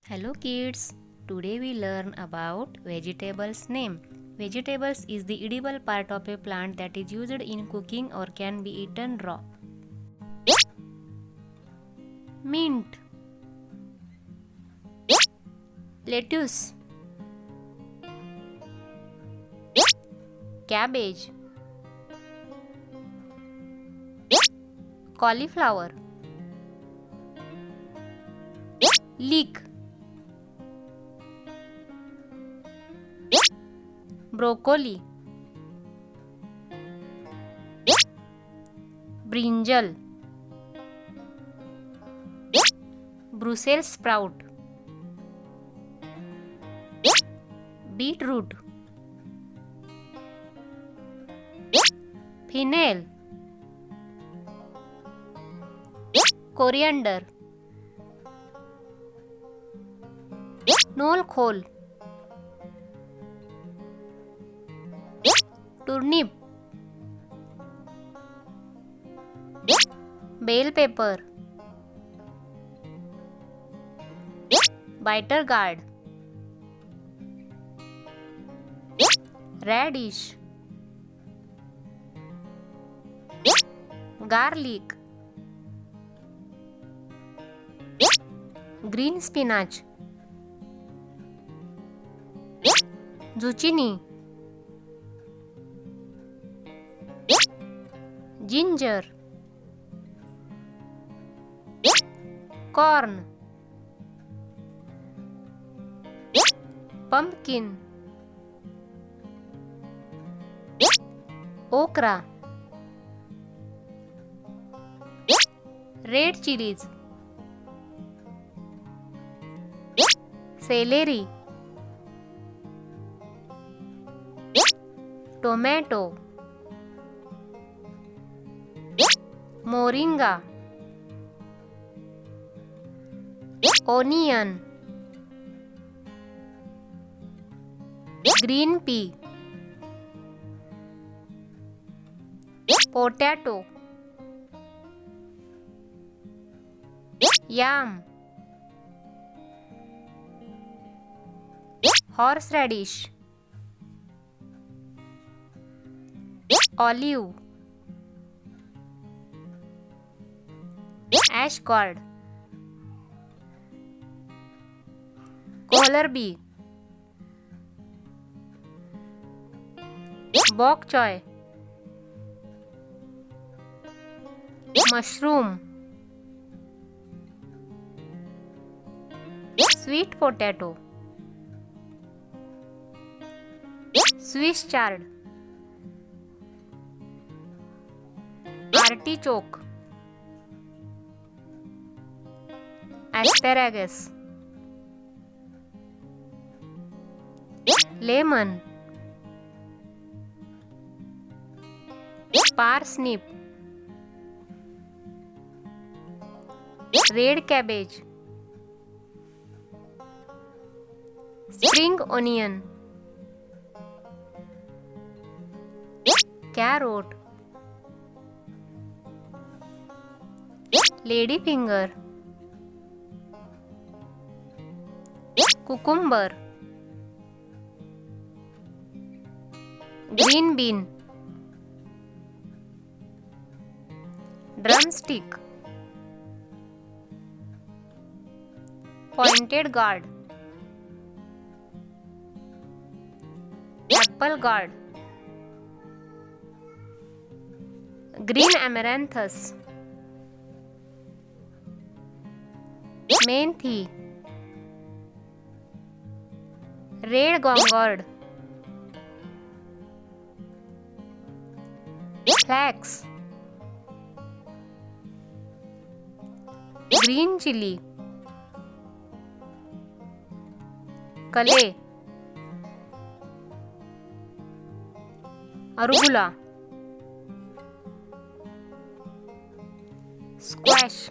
Hello kids, today we learn about vegetables name. Vegetables is the edible part of a plant that is used in cooking or can be eaten raw. Mint, lettuce, cabbage, cauliflower, leek, broccoli, brinjal, Brussels sprout, beetroot, fennel, coriander, nolkhol, turnip, bell pepper, bitter gourd, radish, garlic, green spinach, zucchini, ginger, corn, pumpkin, okra, red chilies, celery, tomato, moringa, onion, green pea, potato, yam, horseradish, olive, ash gourd, kohlrabi, bok choy, mushroom, sweet potato, Swiss chard, artichoke, asparagus, lemon, parsnip, red cabbage, spring onion, carrot, ladyfinger, cucumber, green bean, drumstick, pointed gourd, apple gourd, green amaranthus, methi, red gonggold, flax, green chili, kale, arugula, squash.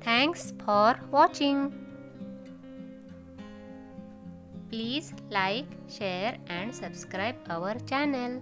Thanks for watching. Please like, share and subscribe our channel.